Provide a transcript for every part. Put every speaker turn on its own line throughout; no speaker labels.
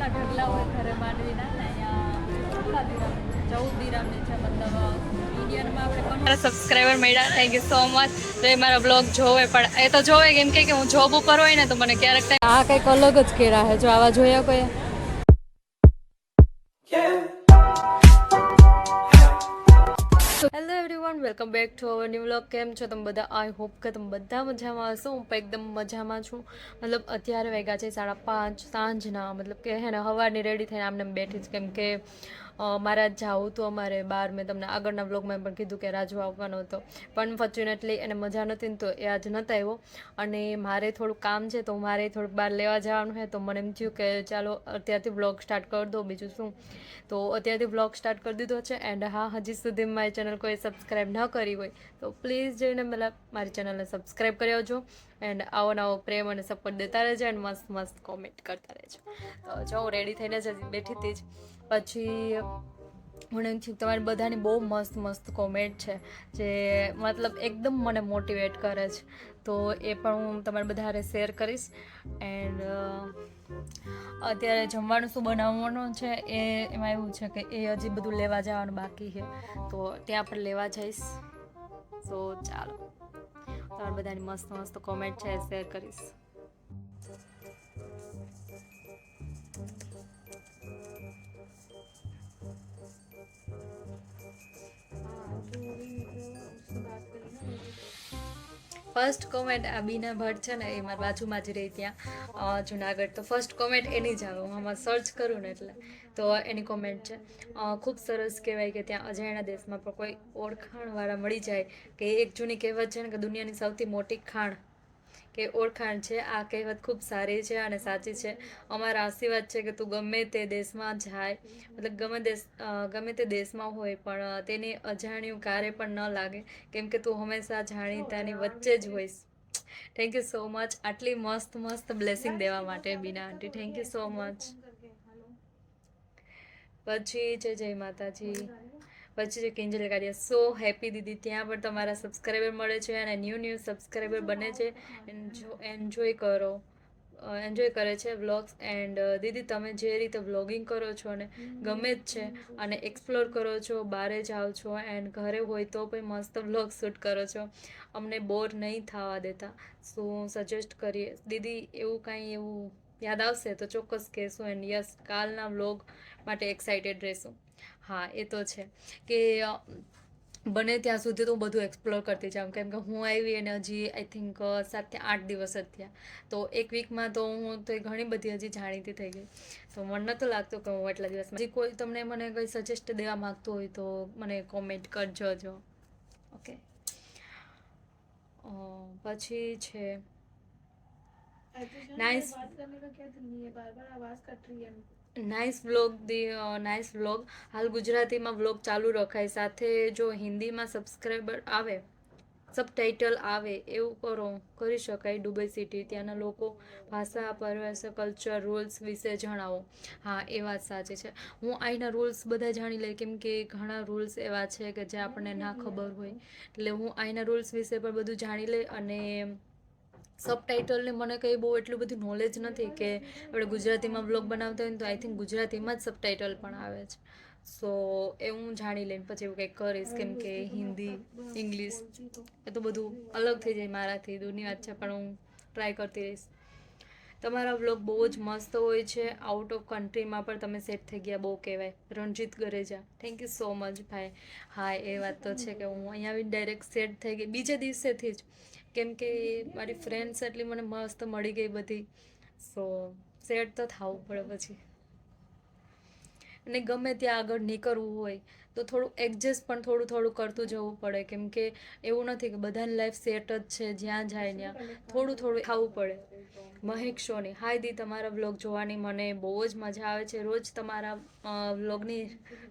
કેટલા ઢગલા હોય ઘરે માંડવીના ને અહીંયા કેટલા દિરામ 14 દિરામને છે મતલબ ઇન્ડિયનમાં આપણે સબસ્ક્રાઈબર મળ્યા. Thank you so much. તો એ મારા બ્લોગ જોવે પણ એ તો જોવે કેમ કે હું જોબ ઉપર હોય ને તો મને ક્યારેક આ કંઈક અલગ જ કેરા છે. જો આવા જોયા કોઈ hello everyone, welcome back to our new vlog. કેમ છો તમે બધા? આઈ હોપ કે તમે બધા મજામાં હશો. હું પણ એકદમ મજામાં છું. મતલબ અત્યારે વાગ્યા છે 5:30 સાંજના. મતલબ કે હે ને સવારની રેડી થઈને આમને બેઠી જ કેમ કે મારે આજ જવું હતું અમારે બહાર. મેં તમને આગળના વ્લોગમાં પણ કીધું કે રાજુ આવવાનો હતો પણ ફોર્ચ્યુનેટલી એને મજા નહોતી ને તો એ આજ નહોતો આવ્યો. અને મારે થોડું કામ છે તો મારે થોડુંક બહાર લેવા જવાનું છે. તો મને એમ થયું કે ચાલો અત્યારથી વ્લોગ સ્ટાર્ટ કરી દો, બીજું શું. તો અત્યારથી વ્લોગ સ્ટાર્ટ કરી દીધો છે. એન્ડ હા, હજી સુધી મારી ચેનલ કોઈ સબસ્ક્રાઈબ ન કરી હોય તો પ્લીઝ જઈને મતલબ મારી ચેનલને સબસ્ક્રાઈબ કરી આવજો. એન્ડ આવો નવો પ્રેમ અને સપોર્ટ દેતા રહેજો એન્ડ મસ્ત મસ્ત કોમેન્ટ કરતા રહેજો. તો જો હું રેડી થઈને જ બેઠી હતી જ પછી મને એમ થયું તમારી બધાની બહુ મસ્ત મસ્ત કોમેન્ટ છે જે મતલબ એકદમ મને મોટિવેટ કરે છે. તો એ પણ હું તમારા બધા હારે શેર કરીશ. એન્ડ અત્યારે જમવાનું શું બનાવવાનું છે એમાં એવું છે કે એ હજી બધું લેવા જવાનું બાકી છે તો ત્યાં પણ લેવા જઈશ. સો ચાલો તમારી બધાની મસ્ત મસ્ત કોમેન્ટ છે શેર કરીશ. ફર્સ્ટ કોમેન્ટ આ બીના ભટ્ટ છે ને એ મારી બાજુમાં જ રહી ત્યાં જુનાગઢ. તો ફર્સ્ટ કોમેન્ટ એની જ આવે. હું આમાં સર્ચ કરું ને એટલે તો એની કોમેન્ટ છે ખૂબ સરસ. કહેવાય કે ત્યાં અજાણ્યા દેશમાં પણ કોઈ ઓળખાણવાળા મળી જાય કે એક જૂની કહેવત છે ને કે દુનિયાની સૌથી મોટી ખાણ કે ઓળખાણ છે. આ કહેવત ખૂબ સારી છે અને સાચી છે. અમારા આશીર્વાદ છે કે તું ગમે તે દેશમાં જાય મતલબ ગમે તે દેશમાં હોય પણ તેની અજાણ્યું ક્યારે પણ ન લાગે કેમ કે તું હંમેશા જાણીતાની વચ્ચે જ હોઈશ. થેન્ક યુ સો મચ આટલી મસ્ત મસ્ત બ્લેસિંગ દેવા માટે Bina aunty. Thank you so much. પછી છે જય માતાજી. પછી છે કિંજલ કાઢ્યા. સો હેપી દીદી, ત્યાં પણ તમારા સબસ્ક્રાઈબર મળે છે અને ન્યૂ સબસ્ક્રાઈબર બને છે. એન્જોય કરે છે વ્લોગ્સ. એન્ડ દીદી તમે જે રીતે વ્લોગિંગ કરો છો ને ગમે જ છે અને એક્સપ્લોર કરો છો, બહારે જાઓ છો એન્ડ ઘરે હોય તો પણ મસ્ત વ્લોગ શૂટ કરો છો. અમને બોર નહીં થવા દેતા. શું સજેસ્ટ કરીએ દીદી? એવું કાંઈ એવું યાદ આવશે તો ચોક્કસ કહેશું. એન્ડ યસ, કાલના વ્લોગ માટે એક્સાઇટેડ રહેશું. હા એ તો છે કે બને ત્યાં સુધી તો હું બધું એક્સપ્લોર કરતી જાઉં કેમ કે હું આવી અને હજી આઈ થિંક 7 થી 8 દિવસ જ થયા. તો એક વીકમાં તો હું તો ઘણી બધી હજી જાણીતી થઈ ગઈ. તો મને નહોતું લાગતું કે હું એટલા દિવસમાં હજી કોઈ તમને મને કંઈ સજેસ્ટ દેવા માગતું હોય તો મને કોમેન્ટ કરજો જો. ઓકે. પછી છે નાઇસ વ્લોગ. હાલ ગુજરાતીમાં વ્લોગ ચાલુ રખાય, સાથે જો હિન્દીમાં સબટાઇટલ આવે એવું કરી શકાય. દુબઈ સિટી, ત્યાંના લોકો, ભાષા, પરવેશ, કલ્ચર, રૂલ્સ વિશે જણાવો. હા એ વાત સાચી છે. હું અહીંના રૂલ્સ બધા જાણી લઈ કેમ કે ઘણા રૂલ્સ એવા છે કે જે આપણને ના ખબર હોય. એટલે હું અહીંના રૂલ્સ વિશે પણ બધું જાણી લઈ. અને સબટાઇટલને મને કંઈ બહુ એટલું બધું નોલેજ નથી કે આપણે ગુજરાતીમાં વ્લોગ બનાવતા હોય ને તો આઈ થિંક ગુજરાતીમાં જ સબટાઇટલ પણ આવે છે. સો એ હું જાણી લઈને પછી એવું કંઈક કરીશ કેમ કે હિન્દી, ઇંગ્લિશ એ તો બધું અલગ થઈ જાય મારાથી, દૂરની વાત છે. પણ હું ટ્રાય કરતી રહીશ. તમારા વ્લોગ બહુ જ મસ્ત હોય છે. આઉટ ઓફ કન્ટ્રીમાં પણ તમે સેટ થઈ ગયા બહુ કહેવાય. Ranjit Gareja, thank you so much ભાઈ. હા એ વાત તો છે કે હું અહીંયા આવીને ડાયરેક્ટ સેટ થઈ ગઈ બીજે દિવસેથી જ કેમ કે મારી ફ્રેન્ડ્સ એટલી મને મસ્ત મળી ગઈ બધી. સો સેટ તો થવું પડે પછી. અને ગમે ત્યાં આગળ નીકળવું હોય તો થોડું એડજસ્ટ પણ થોડું કરતું જવું પડે કેમ કે એવું નથી કે બધાની લાઈફ સેટ જ છે. જ્યાં જાય ત્યાં થોડું ખાવું પડે. મહેક સોની, હાય દી, તમારા વ્લોગ જોવાની મને બહુ જ મજા આવે છે. રોજ તમારા વ્લોગની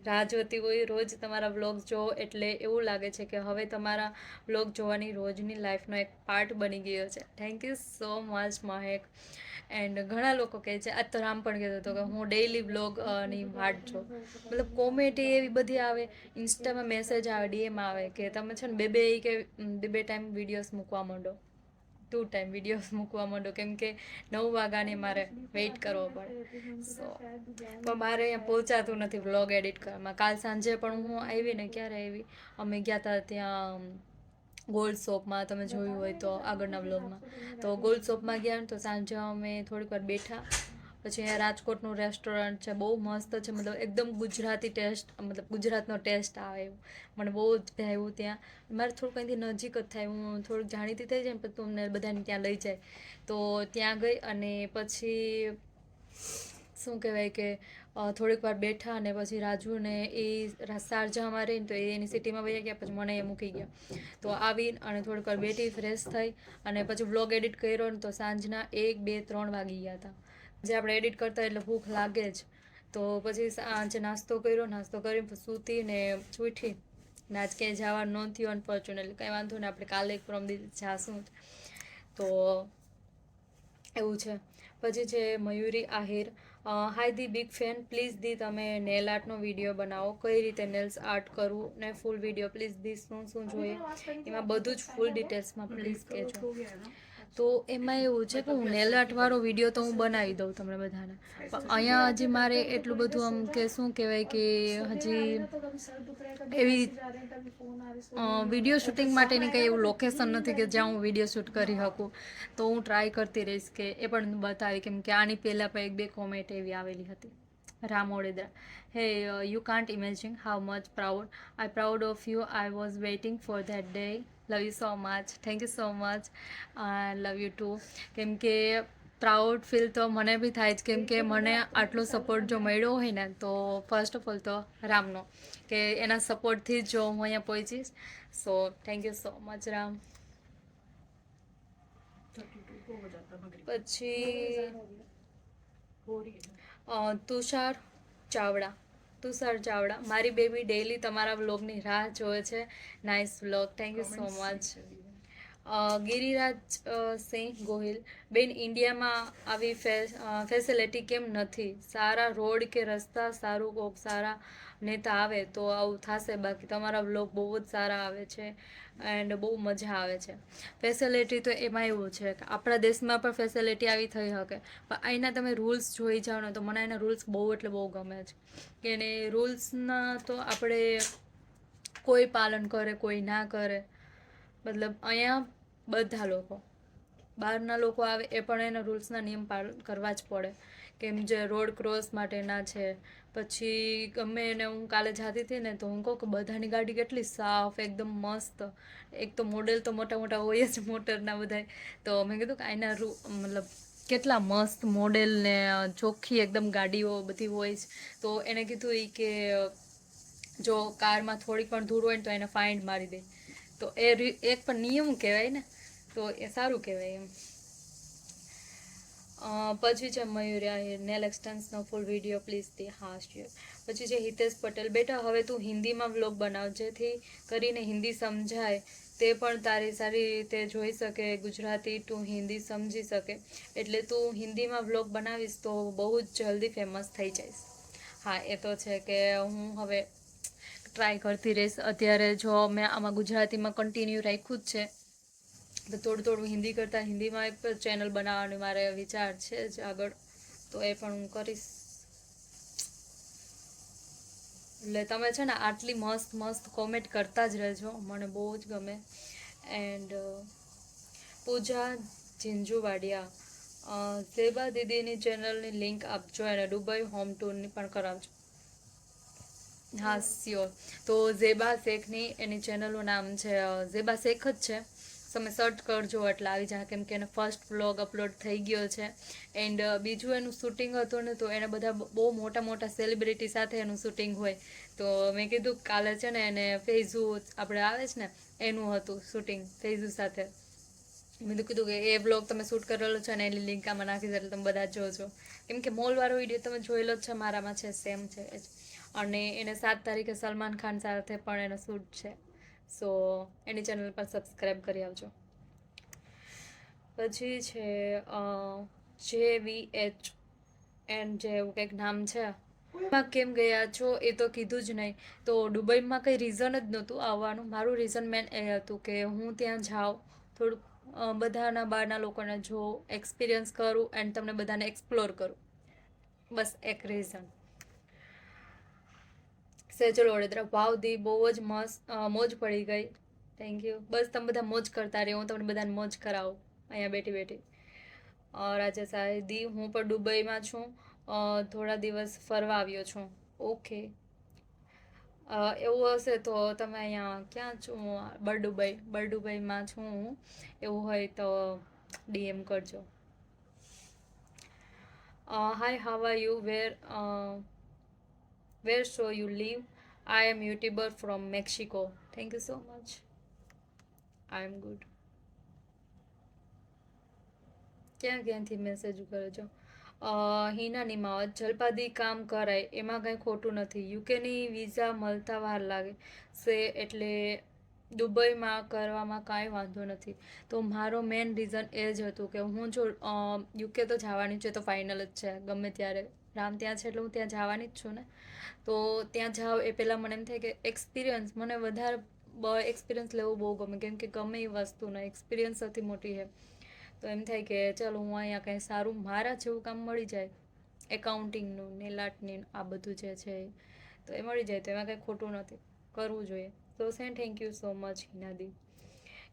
રાહ જોતી હોય. રોજ તમારા વ્લોગ જોવો એટલે એવું લાગે છે કે હવે તમારા વ્લોગ જોવાની રોજની લાઈફનો એક પાર્ટ બની ગયો છે. Thank you so much Mahek. And ઘણા લોકો કહે છે, આજ તો રામ પણ કહેતો હતો કે હું ડેઈલી વ્લોગની વાટ જોઉં. મતલબ કોમેડી એવી બધી આવે, ઇન્સ્ટામાં મેસેજ આવે, ડીએમ આવે કે તમે છે ને બે ટાઈમ વિડીયોઝ મૂકવા માંડો. ટુ ટાઈમ વિડીયોઝ મૂકવા માંડો, કેમ કે 9 વાગ્યાની મારે વેઇટ કરવો પડે. સો પણ મારે અહીંયા પહોંચાતું નથી વ્લોગ એડિટ કરવામાં. કાલ સાંજે પણ હું આવી ને, ક્યારે આવી, અમે ગયા હતા ત્યાં ગોલ્ડ શોપમાં, તમે જોયું હોય તો આગળના વ્લોગમાં. તો ગોલ્ડ શોપમાં ગયા ને તો સાંજે અમે થોડીક વાર બેઠા. પછી અહીંયા રાજકોટનું રેસ્ટોરન્ટ છે, બહુ મસ્ત છે, મતલબ એકદમ ગુજરાતી ટેસ્ટ, મતલબ ગુજરાતનો ટેસ્ટ આવે એવું. મને બહુ જ ભાવ્યું ત્યાં. મારે થોડુંક અહીંથી નજીક જ થાય, હું થોડુંક જાણીતી થઈ જાય ને પછી તમને બધાને ત્યાં લઈ જાય. તો ત્યાં ગઈ અને પછી શું કહેવાય કે થોડીક વાર બેઠા અને પછી રાજુને એ શારજાહમાં રહીને તો એની સિટીમાં વહી ગયા, પછી મને એ મૂકી ગયા. તો આવીને અને થોડીક વાર બેઠી, ફ્રેશ થઈ અને પછી વ્લોગ એડિટ કર્યો ને તો સાંજના 1, 2, 3 વાગી ગયા હતા. જે આપણે એડિટ કરતા એટલે ભૂખ લાગે જ. તો પછી સાંજે નાસ્તો કર્યો, નાસ્તો કરીને પછી સૂતી ને ઉઠી ને આજ ક્યાંય જવાનું ન થયું અનફોર્ચ્યુનેટલી. કંઈ વાંધો નહીં, આપણે કાલે પરમ દિવસે જાશું. તો એવું છે. પછી છે મયુરી આહિર, હાય ધી બિગ ફેન, પ્લીઝ દી તમે નેલ આર્ટનો વિડીયો બનાવો, કઈ રીતે નેલ્સ આર્ટ કરવું ને ફૂલ વિડીયો પ્લીઝ દી, શું શું જોઈએ એમાં બધું જ ફૂલ ડિટેલ્સમાં પ્લીઝ કહેજો. તો એમાં એવું છે કે હું નેલ આર્ટવાળો વિડીયો તો હું બનાવી દઉં તમને બધાને, પણ અહીંયા હજી મારે એટલું બધું આમ કે શું કહેવાય કે હજી એવી વિડીયો શૂટિંગ માટેની કંઈ એવું લોકેશન નથી કે જ્યાં હું વિડીયો શૂટ કરી શકું. તો હું ટ્રાય કરતી રહીશ કે એ પણ બતાવી, કેમ કે આની પહેલાં પણ 1-2 કોમેન્ટ એવી આવેલી હતી. Ram Odedara, hey you can't imagine how much proud of you, I was waiting for that day, love you so much, thank you so much, love you too. કેમ કે પ્રાઉડ ફીલ તો મને બી થાય જ, કેમ કે મને આટલો સપોર્ટ જો મળ્યો હોય ને તો ફર્સ્ટ ઓફ ઓલ તો રામનો, કે એના સપોર્ટથી જ જો હું અહીંયા પહોંચીશ. So thank you so much Ram. પછી તુષાર ચાવડા, મારી બેબી ડેઈલી તમારા વ્લોગની રાહ જોવે છે, nice vlog, thank you so much. Giriraj Singh Gohil, બેન ઇન્ડિયામાં આવી ફેસિલિટી કેમ નથી? સારા રોડ કે રસ્તા, સારું કોક સારા નેતા આવે તો આવું થશે, બાકી તમારા વ્લોગ બહુ જ સારા આવે છે એન્ડ બહુ મજા આવે છે. ફેસિલિટી તો એમાં એવું છે કે આપણા દેશમાં પણ ફેસિલિટી આવી થઈ શકે, પણ અહીંના તમે રૂલ્સ જોઈ જાઓ ને તો મને એના રૂલ્સ બહુ એટલે બહુ ગમે છે. કે એને રૂલ્સના તો આપણે કોઈ પાલન કરે કોઈ ના કરે, મતલબ અહીંયા બધા લોકો, બહારના લોકો આવે એ પણ એના રૂલ્સના નિયમ પાલન કરવા જ પડે. કેમ જે રોડ ક્રોસ માટેના છે. પછી ગમે એને હું કાલે જતી હતી ને તો હું કહું કે બધાની ગાડી કેટલી સાફ એકદમ મસ્ત, એક તો મોડેલ તો મોટા મોટા હોય જ મોટરના બધાય. તો મેં કીધું કે આના મતલબ કેટલા મસ્ત મોડેલ ને ચોખ્ખી એકદમ ગાડીઓ બધી હોય જ. તો એને કીધું એ કે જો કારમાં થોડીક પણ ધૂળ હોય ને તો એને ફાઇન મારી દે. તો એ એક પણ નિયમ કહેવાય ને, તો એ સારું કહેવાય એમ. પછી છે મયુરી નેલ એક્સટેન્સનો ફૂલ વિડીયો પ્લીઝ દે, હા શ્યોર. પછી છે હિતેશ પટેલ, બેટા હવે તું હિન્દીમાં વ્લોગ બનાવ જેથી કરીને હિન્દી સમજાય, તે પણ તારી સારી રીતે જોઈ શકે, ગુજરાતી તું હિન્દી સમજી શકે, એટલે તું હિન્દીમાં વ્લોગ બનાવીશ તો બહુ જ જલ્દી ફેમસ થઈ જઈશ. હા એ તો છે કે હું હવે ટ્રાય કરતી રહીશ. અત્યારે જો મેં આમાં ગુજરાતીમાં કન્ટિન્યુ રાખ્યું જ છે, તો થોડું થોડું હિન્દી કરતાં હિન્દીમાં એક ચેનલ બનાવવાનો મારે વિચાર છે જ આગળ, તો એ પણ હું કરીશ. એટલે તમે છે ને આટલી મસ્ત મસ્ત કોમેન્ટ કરતા જ રહેજો, મને બહુ જ ગમે. એન્ડ પૂજા ઝીંઝુવાડિયા, ઝેબા દીદીની ચેનલની લિંક આપજો અને દુબઈ હોમ ટૂરની પણ કરાવજો. હા સ્યોર. તો ઝેબા શેખની એની ચેનલનું નામ છે ઝેબા શેખ જ છે, તમે સર્ચ કરજો એટલે આવી જાય, કેમ કે એને ફર્સ્ટ વ્લોગ અપલોડ થઈ ગયો છે. એન્ડ બીજું એનું શૂટિંગ હતું ને તો એને બધા બહુ મોટા મોટા સેલિબ્રિટી સાથે એનું શૂટિંગ હોય. તો મેં કીધું કાલે છે ને એને ફેઝુ આપણે આવે છે ને એનું હતું શૂટિંગ ફેઝુ સાથે. મેં કીધું કે એ વ્લોગ તમે શૂટ કરેલો છે ને એની લિંક આમાં નાખી એટલે તમે બધા જોજો, કેમ કે મોલવાળો વિડીયો તમે જોયેલો જ છે, મારામાં છે સેમ છે જ. અને એને 7 તારીખે સલમાન ખાન સાથે પણ એનો શૂટ છે. સો એની ચેનલ પર સબસ્ક્રાઈબ કરી આવજો. પછી છે JVH એન્ડ જે એવું કંઈક નામ છે, એમાં કેમ ગયા છો એ તો કીધું જ નહીં. તો દુબઈમાં કંઈ રીઝન જ નહોતું આવવાનું, મારું રીઝન મેન એ હતું કે હું ત્યાં જાઉં, થોડુંક બધાના બહારના લોકોને જોઉં, એક્સપિરિયન્સ કરું એન્ડ તમને બધાને એક્સપ્લોર કરું, બસ એક રીઝન સેજલ વડોદરા. વાવ દી, બહુ જ મસ્ત, મોજ પડી ગઈ. Thank you. બસ તમે બધા મોજ કરતા રહ્યો, હું તમને બધાને મોજ કરાવું અહીંયા બેઠી બેઠી. રાજેશ દી, હું પણ દુબઈમાં છું, થોડા દિવસ ફરવા આવ્યો છું. ઓકે. એવું હશે તો તમે અહીંયા ક્યાં છો? બરડુબઈમાં છું હું. એવું હોય તો ડીએમ કરજો. Hi, how are you? Where so you live? I am YouTuber from Mexico. Thank you so much. I am good. ક્યાંથી મેસેજ કરો છો? હિના નિમાવત, જલપાદી કામ કરાય, એમાં કંઈ ખોટું નથી. યુકેની વિઝા મળતા વાર લાગે છે, એટલે દુબઈમાં કરવામાં કાંઈ વાંધો નથી. તો મારો મેઇન રીઝન એ જ હતું કે હું જો યુકે તો જવાની છે તો ફાઇનલ જ છે, ગમે ત્યારે રામ ત્યાં છે એટલે હું ત્યાં જવાની જ છું ને. તો ત્યાં જાઉં એ પહેલાં મને એમ થાય કે એક્સપિરિયન્સ, મને વધારે એક્સપિરિયન્સ લેવું બહુ ગમે, કેમ કે ગમે એ વસ્તુનો એક્સપિરિયન્સ સૌથી મોટી છે. તો એમ થાય કે ચાલો હું અહીંયા કંઈ સારું મારા જેવું કામ મળી જાય, એકાઉન્ટિંગનું ને લાટની આ બધું જે છે તો એ મળી જાય તો એમાં કંઈ ખોટું નથી, કરવું જોઈએ. તો થેન્ક યુ સો મચ હિનાદી.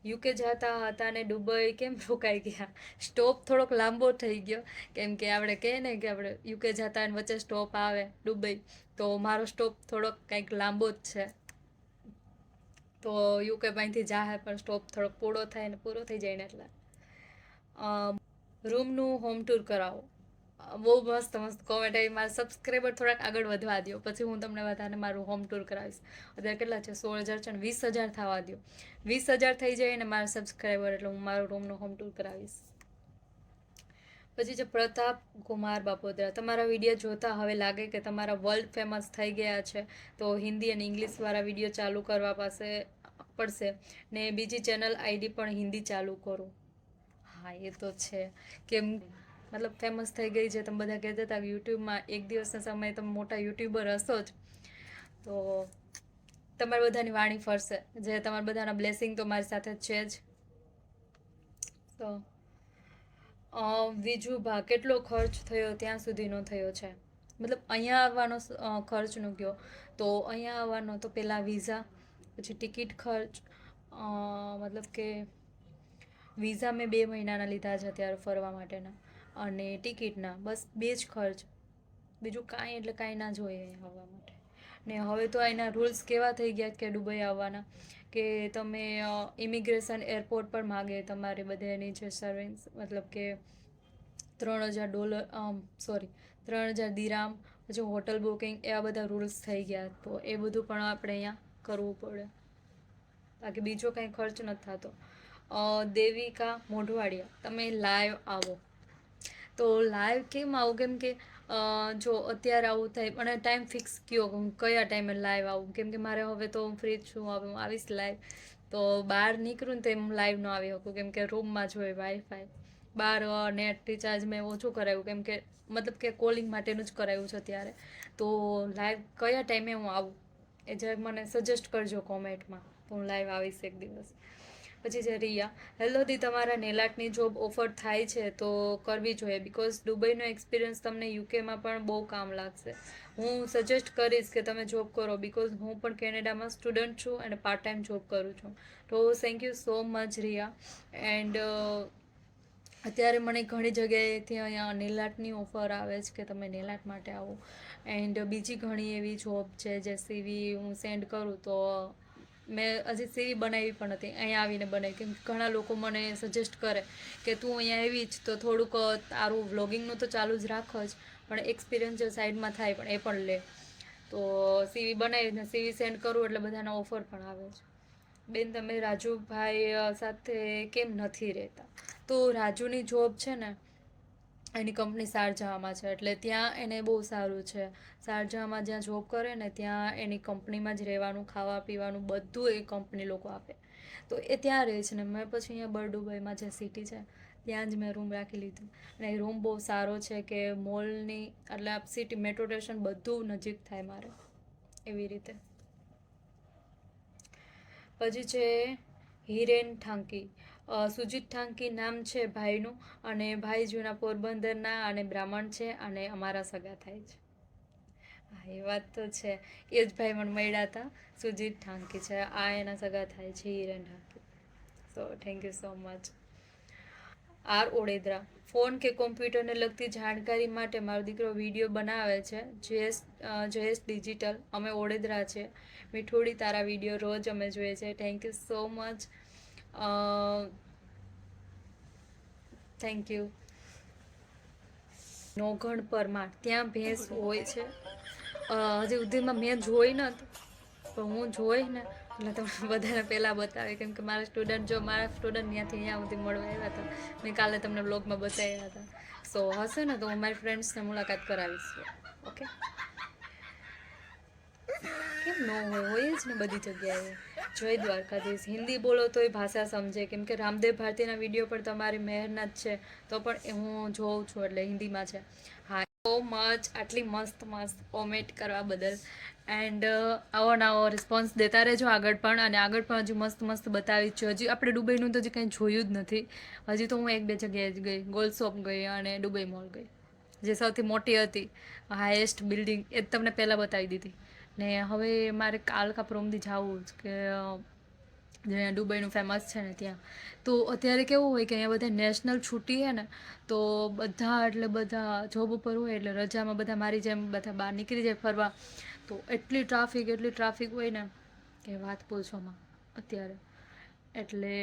યુકે જતા હતા ને દુબઈ કેમ રોકાઈ ગયા? સ્ટોપ થોડોક લાંબો થઈ ગયો, કેમ કે આપણે કહે ને કે આપણે યુકે જતા અને વચ્ચે સ્ટોપ આવે દુબઈ, તો મારો સ્ટોપ થોડોક કંઈક લાંબો જ છે. તો યુકે પાસેથી જાહે પણ સ્ટોપ થોડોક પૂરો થાય ને પૂરો થઈ જાય ને એટલે રૂમનું હોમ ટૂર કરાવો. બહુ મસ્ત મસ્ત કોમેન્ટ આવી. મારા સબસ્ક્રાઈબર થોડાક આગળ વધવા દો, પછી હું તમને બધાને મારું હોમ ટૂર કરાવીશ. અત્યારે કેટલા છે? 16,000 છે ને 20,000 થવા દો. 20,000 થઈ જાય ને મારા સબસ્ક્રાઈબર, એટલે હું મારું રૂમનું હોમ ટૂર કરાવીશ. પછી છે પ્રતાપ કુમાર બાપોદરા, તમારા વિડીયો જોતા હવે લાગે કે તમારા વર્લ્ડ ફેમસ થઈ ગયા છે, તો હિન્દી અને ઇંગ્લિશવાળા વિડીયો ચાલુ કરવા પડશે ને બીજી ચેનલ આઈડી પણ હિન્દી ચાલુ કરો. હા, એ તો છે. કેમ મતલબ ફેમસ થઈ ગઈ છે, તમે બધા કહેતા હતા કે યુટ્યુબમાં એક દિવસના સમયે તમે મોટા યુટ્યુબર હશો જ, તો તમારા બધાની વાણી ફરશે, જે તમારા બધાના બ્લેસિંગ તો મારી સાથે છે જ. તો વિજુભા, કેટલો ખર્ચ થયો ત્યાં સુધીનો થયો છે? મતલબ અહીંયા આવવાનો ખર્ચનો કયો? તો અહીંયા આવવાનો તો પહેલાં વિઝા, પછી ટિકિટ ખર્ચ, મતલબ કે વિઝા મેં 2 મહિનાના લીધા છે અત્યારે ફરવા માટેના, અને ટિકિટના, બસ 2 જ ખર્ચ, બીજું કાંઈ એટલે કાંઈ ના જોઈએ અહીંયા આવવા માટે. ને હવે તો અહીંના રૂલ્સ કેવા થઈ ગયા કે દુબઈ આવવાના, કે તમે ઇમિગ્રેશન એરપોર્ટ પર માગે તમારે બધાની જે સર્વિસ, મતલબ કે $3,000 દિરામ, પછી હોટલ બુકિંગ, એવા બધા રૂલ્સ થઈ ગયા. તો એ બધું પણ આપણે અહીંયા કરવું પડે, બાકી બીજો કંઈ ખર્ચ નથી થતો. દેવિકા મોઢવાડિયા, તમે લાઈવ આવો. તો લાઈવ કેમ આવું? કેમ કે જો અત્યારે આવું થાય, અને ટાઈમ ફિક્સ કયો હું કયા ટાઈમે લાઈવ આવું, કેમ કે મારે હવે તો હું ફ્રી જ છું, હવે હું આવીશ લાઈવ. તો બહાર નીકળું ને તો એમ લાઈવ ન આવી શકું, કેમ કે રૂમમાં જ હોય વાઈફાઈ. બહાર નેટ રિચાર્જ મેં ઓછું કરાવ્યું, કેમ કે મતલબ કે કોલિંગ માટેનું જ કરાવ્યું છે અત્યારે. તો લાઈવ કયા ટાઈમે હું આવું એ જરાક મને સજેસ્ટ કરજો કોમેન્ટમાં, તો હું લાઈવ આવીશ એક દિવસ. પછી છે રિયા, હેલો દી, તમારા નેલાટની જોબ ઓફર થાય છે તો કરવી જોઈએ, બિકોઝ દુબઈનો એક્સપિરિયન્સ તમને યુકેમાં પણ બહુ કામ લાગશે. હું સજેસ્ટ કરીશ કે તમે જોબ કરો, બિકોઝ હું પણ કેનેડામાં સ્ટુડન્ટ છું અને પાર્ટ ટાઈમ જોબ કરું છું. તો thank you so much Riya. And અત્યારે મને ઘણી જગ્યાએથી અહીંયા નેલાટની ઓફર આવે છે કે તમે નેલાટ માટે આવો. એન્ડ બીજી ઘણી એવી જોબ છે જે સીવી હું સેન્ડ કરું, તો મેં હજી સીવી બનાવી પણ નથી, અહીંયા આવીને બનાવી, કેમ ઘણા લોકો મને સજેસ્ટ કરે કે તું અહીંયા આવી જ તો થોડુંક તારું વ્લોગિંગનું તો ચાલુ જ રાખ જ, પણ એક્સપિરિયન્સ જે સાઈડમાં થાય પણ એ પણ લે. તો સીવી બનાવીને સીવી સેન્ડ કરું એટલે બધાના ઓફર પણ આવે છે. બેન, તમે રાજુભાઈ સાથે કેમ નથી રહેતા? તો રાજુની જોબ છે ને, એની કંપની શારજાહમાં છે, એટલે ત્યાં એને બહુ સારું છે. શારજાહમાં જ્યાં જોબ કરે ને ત્યાં એની કંપનીમાં જ રહેવાનું, ખાવા પીવાનું બધું એ કંપની લોકો આપે. તો એ ત્યાં રહે છે ને મેં પછી અહીંયા બરડુબઈમાં જે સિટી છે ત્યાં જ મેં રૂમ રાખી લીધું. અને એ રૂમ બહુ સારો છે કે મોલની, એટલે સિટી મેટ્રો સ્ટેશન બધું નજીક થાય મારે, એવી રીતે. પછી છે હિરેન ઠાંકી, સુજીત ઠાંકી નામ છે ભાઈનું, અને ભાઈ જૂના પોરબંદરના અને બ્રાહ્મણ છે અને અમારા સગા થાય છે. હા, એ વાત તો છે. એ જ ભાઈ મને મળ્યા હતા, સુજીત ઠાંકી છે, આ એના સગા થાય છે Hiren Thanki. So thank you so much. R Odedara, phone કે કોમ્પ્યુટરને લગતી જાણકારી માટે મારો દીકરો વિડીયો બનાવે છે. જયેશ ડિજિટલ, અમે ઓડેદરા છે. મીઠોડી, તારા વિડીયો રોજ અમે જોઈએ છે. Thank you so much. Thank you. Nogan Parmar, ત્યાં ભેંસ હોય છે? હજી સુધીમાં મેં જોઈ નથી, પણ હું જોઈ ને એટલે તમને બધાને પહેલાં બતાવે, કેમ કે મારા સ્ટુડન્ટ ત્યાંથી અહીંયા સુધી મળવા આવ્યા હતા. મેં કાલે તમને બ્લોગમાં બતાવ્યા હતા. સો હશે ને તો હું મારી ફ્રેન્ડ્સને મુલાકાત કરાવીશ. ઓકે, કેમ ન હોય જ ને બધી જગ્યાએ. જય દ્વારકાધીશ. હિન્દી બોલો તોય ભાષા સમજે, કેમ કે રામદેવ ભારતીના વિડીયો પણ તમારી મહેરના જ છે, તો પણ હું જોઉં છું એટલે હિન્દીમાં છે. હા, સો મચ આટલી મસ્ત મસ્ત કોમેન્ટ કરવા બદલ. એન્ડ આવો નવો રિસ્પોન્સ દેતા રહેજો આગળ પણ, અને આગળ પણ હજી મસ્ત મસ્ત બતાવી છે. હજી આપણે દુબઈનું તો હજી કંઈ જોયું જ નથી. હજી તો હું 1-2 જગ્યાએ જ ગઈ, ગોલ્ડ ગઈ અને દુબઈ મોલ ગઈ, જે સૌથી મોટી હતી, હાઈએસ્ટ બિલ્ડિંગ, એ જ તમને પહેલાં બતાવી દીધી. ને હવે મારે કાલ કા પરમદી જવું જ કે જ્યાં દુબઈનું ફેમસ છે ને ત્યાં. તો અત્યારે કેવું હોય કે અહીંયા બધા નેશનલ છૂટી છે ને, તો બધા એટલે બધા જોબ ઉપર હોય એટલે રજામાં બધા મારી જેમ બધા બહાર નીકળી જાય ફરવા. તો એટલી ટ્રાફિક હોય ને કે વાત પૂછોમાં અત્યારે. એટલે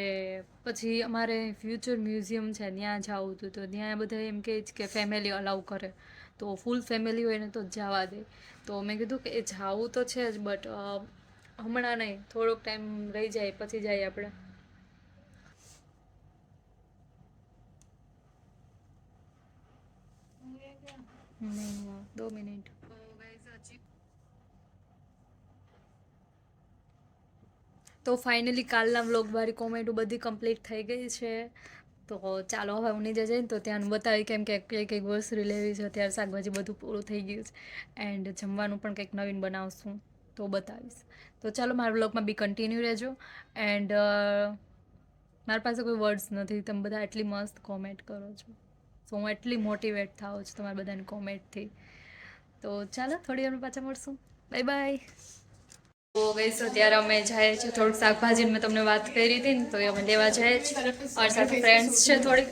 પછી અમારે ફ્યુચર મ્યુઝિયમ છે ત્યાં જવું હતું, તો ત્યાં બધા એમ કહે છે કે ફેમિલી અલાઉ કરે, તો ફૂલ ફેમિલી હોય ને તો જવા દે. તો મેં કીધું કે એ જવું તો છે જ, બટ હમણાં નહીં, થોડોક ટાઈમ રહી જાય પછી જાય આપણે. નહીં, 2 મિનિટ. તો ફાઇનલી કાલના વ્લોગ મારી કોમેન્ટો બધી કમ્પ્લીટ થઈ ગઈ છે. તો ચાલો હવે હું નીચે જઈને તો ત્યાંનું બતાવી, કેમ કે કઈ ગ્રોસરી લેવી છે, અત્યારે શાકભાજી બધું પૂરું થઈ ગયું છે. એન્ડ જમવાનું પણ કંઈક નવીન બનાવશું તો બતાવીશ. તો ચાલો મારા વ્લોગમાં બી કન્ટિન્યુ રહેજો. એન્ડ મારી પાસે કોઈ વર્ડ્સ નથી, તમે બધા એટલી મસ્ત કોમેન્ટ કરો છો, સો હું એટલી મોટિવેટ થાઉં છું તમારા બધાની કોમેન્ટથી. તો ચાલો થોડી વાર પાછા મળશું. Bye bye. તો ગઈશ ત્યારે અમે જાય છે થોડુંક શાકભાજી, મેં તમને વાત કરી હતી ને, તો એ અમે લેવા જાય છે. અમારી સાથે ફ્રેન્ડ્સ છે થોડીક.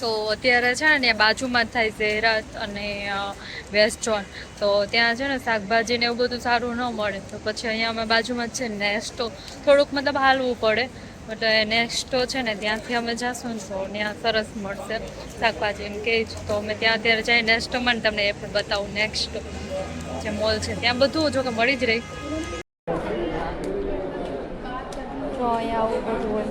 તો અત્યારે છે ને ત્યાં બાજુમાં જ થાય ઝેરાત અને વેસ્ટ ઝોન, તો ત્યાં છે ને શાકભાજી ને એવું બધું સારું ન મળે, તો પછી અહીંયા અમે બાજુમાં જ છે નેસ્ટો, થોડુંક મતલબ હાલવું પડે, એટલે નેક્સ્ટો છે ને ત્યાંથી અમે જઈશું ને તો ત્યાં સરસ મળશે શાકભાજી એમ કહે છે. તો અમે ત્યાં અત્યારે જઈ નેક્સ્ટોમાં તમને એ પણ બતાવું. નેક્સ્ટ જે મોલ છે ત્યાં બધું જો કે મળી જ રહી. તો અહીંયા આવું બધું હોય.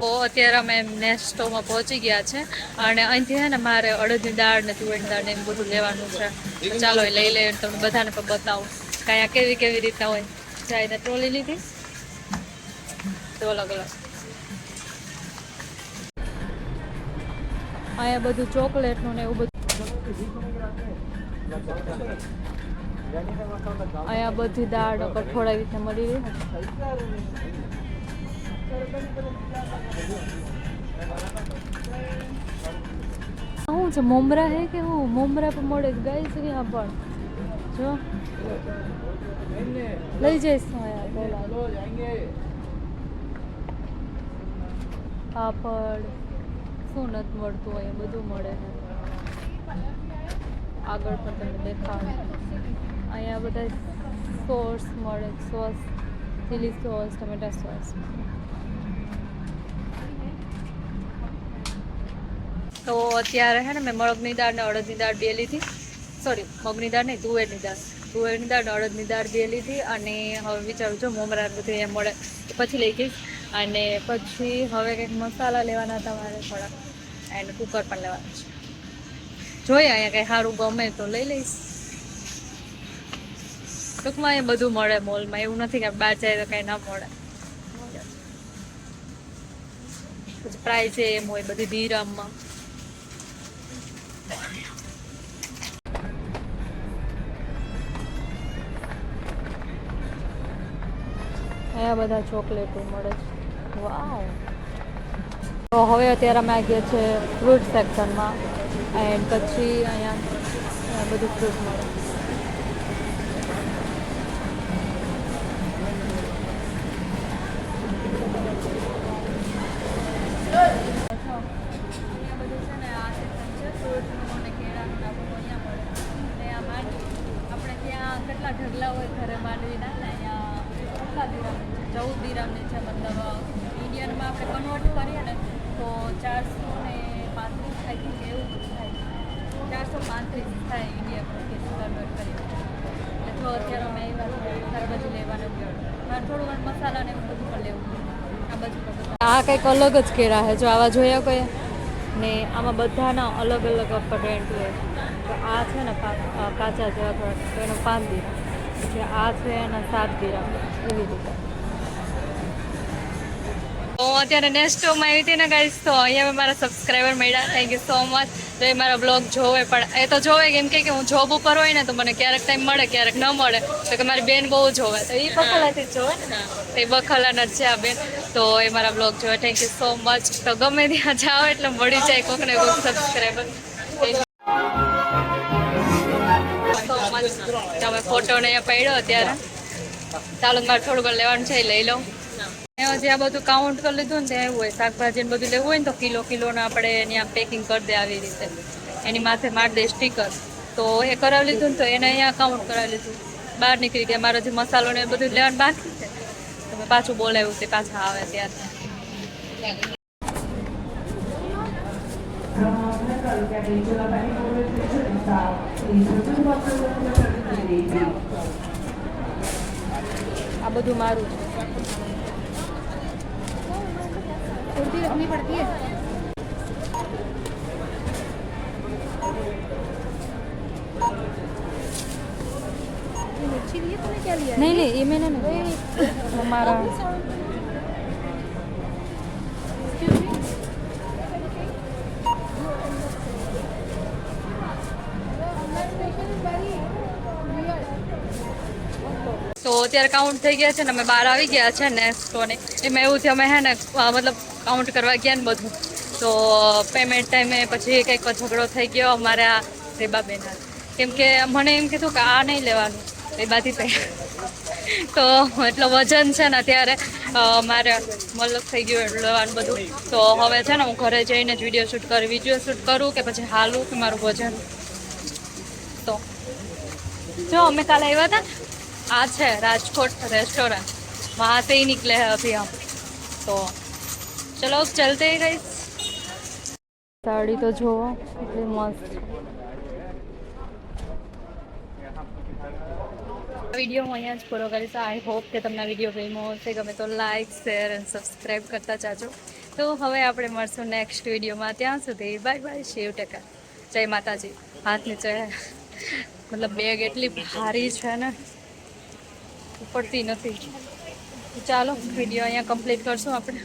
તો અત્યારે અમે નેસ્ટોમાં પહોંચી ગયા છે, અને અહીંથી છે ને મારે અડદની દાળ ને તુવેરની દાળ ને એવું બધું લેવાનું છે. તો ચાલો એ લઈ લઈએ, તમને બધાને પણ બતાવું કે અહીંયા કેવી રીતના હોય. જાય ટ્રોલી લીધી તો અલગ અલગ. અહીંયા બધું ચોકલેટનું ને એવું બધું. અહીંયા બધી દાળ કઠોળ આવી રીતે મળી રહી. શું છે મોમરા હે કે હું મોમરા પણ મળે ગાય છે ત્યાં પણ જો લઈ જઈશ. પાપડ શું નથી મળતું, અહીંયા બધું મળે છે. આગળ પણ તમને દેખાડો, અહીંયા બધા સોસ મળે, સોસ ચીલી સોસ, ટમેટા સોસ. તો અત્યારે છે ને મેં મગની દાળ ને અડદની દાળ બે લીધી, સોરી મગની દાળ નહીં, તુવેરની દાળ ને અડદની દાળ બે લીધી. અને હવે વિચારું જો મોમરા બધું અહીંયા મળે પછી લઈ ગઈશ. અને પછી હવે કંઈક મસાલા લેવાના હતા મારે થોડા, એન્ડ કુકર પણ લેવાનું છે. જોઈએ અહીંયા કંઈ સારું ગમે તો લઈ લઈશ. ટૂંકમાં અહીંયા બધું મળે મોલમાં, એવું નથી કે બહાર જાય તો કંઈ ના મળે. પછી પ્રાઇસ એમ હોય બધી દિરામમાં. અહીંયા બધા ચોકલેટો મળે છે. વાવ. તો હવે અત્યારે અમે આવી ગયા છે ફ્રૂટ સેક્શનમાં એન્ડ પછી અહીંયા બધું ફ્રૂટ મળે. કેટલા ઢગલા હોય ઘરે માંડવીના ને અહીંયા કેટલા દિરામ 14 દિરામની છે. મતલબ ઇન્ડિયનમાં આપણે કન્વર્ટ કરીએ ને તો 435 આઈ થિંક એવું થાય, 435 થાય ઇન્ડિયન રૂપીઝ કન્વર્ટ કરીએ. એટલે જો અત્યારે અમે આવ્યા તારા બાજુ લેવાનું મારે થોડું ઘણું મસાલા ને એવું બધું પણ લેવું. આ બાજુ આ કંઈક અલગ જ કેળા છે. જો આવા જોયા કોઈ ને આમાં બધાના અલગ અલગ અપર રેન્ટ હોય. તો આ છે ને કાચા જેવા થોડા તો એનો 5 દિરામ, પછી આ છે એના 7 દિરામ, એવી રીતે. હું અત્યારે નેસ્ટોમાં આવી હતી ને ગાઈસ, તો અહીંયા મારા સબસ્ક્રાઈબર મળ્યા. Thank you so much. તો એ મારા બ્લોગ જોવે, પણ એ તો જોવે કેમ કે હું જોબ ઉપર હોય ને તો મને ક્યારેક ટાઈમ મળે ક્યારેક ન મળે. તો કે મારી બેન બહુ જોવે, તો એ બખલાથી જ જોવે ને, તો એ બખલાના જ છે આ બેન. તો એ મારા બ્લોગ જોવે. Thank you so much. તો ગમે ત્યાં જાઓ એટલે મળી જાય કોઈક ને કોઈક સબસ્ક્રાઈબર. તમે ફોટો ને પડ્યો અત્યારે. ચાલો મારે થોડું ઘણું લેવાનું છે, લઈ લઉં. જે આ બધું કાઉન્ટ કરી લીધું ને ત્યાં એવું હોય, શાકભાજી ને બધું લેવું હોય ને તો કિલોના આપણે ત્યાં પેકિંગ કરી દે આવી રીતે. એની માથે મારી દે સ્ટીકર. તો એ કરાવી લીધું ને તો એને અહીંયા કાઉન્ટ કરાવી લીધું. બહાર નીકળી ગયા. મારો જે મસાલો ને બધું લેવાનું બાકી છે. તો મેં પાછું બોલાવ્યું તે પાછા આવે ત્યારે. આ બધું મારું છે.
उल्टी रखनी पड़ती है। मिर्ची दी है तूने, क्या लिया?
नहीं नहीं, ये मैंने नहीं, हमारा તો અત્યારે કાઉન્ટ થઈ ગયા છે ને અમે બહાર આવી ગયા છે નેસ્ટોને. એમાં એવું છે અમે હે ને મતલબ કાઉન્ટ કરવા ગયા ને બધું, તો પેમેન્ટ ટાઈમે પછી કંઈક ઝઘડો થઈ ગયો અમારા રેબાબેન. કેમ કે મને એમ કીધું કે આ નહીં લેવાનું, રેબાથી પે તો એટલો વજન છે ને અત્યારે મારે મતલબ થઈ ગયું એટલું લેવાનું બધું. તો હવે છે ને હું ઘરે જઈને જ વિડીયો શૂટ કરું કે પછી હાલું કે મારું વજન. તો જો અમે કાલે આવ્યા હતા ને, આ છે રાજકોટ રેસ્ટોરન્ટ, वहाँ से ही निकले हैं अभी हम. तो चलो चलते ही गई. साड़ी तो जो એટલી મસ્ત. વિડીયો હું અહીંયા જ પૂરો કરીશ. આઈ હોપ કે તમને વિડીયો ગમ્યો હશે. ગમે તો લાઈક શેર અને સબસ્ક્રાઈબ કરતા જાજો. તો હવે આપણે મળશું નેક્સ્ટ વિડીયોમાં. ત્યાં સુધી બાય બાય. શિવ ટકા. જય માતાજી. હાથ નીચે મતલબ બેગ એટલી ભારી છે ને, ઉપડતી નથી. ચાલો વિડીયો અહીંયા કમ્પ્લીટ કરશું આપણે.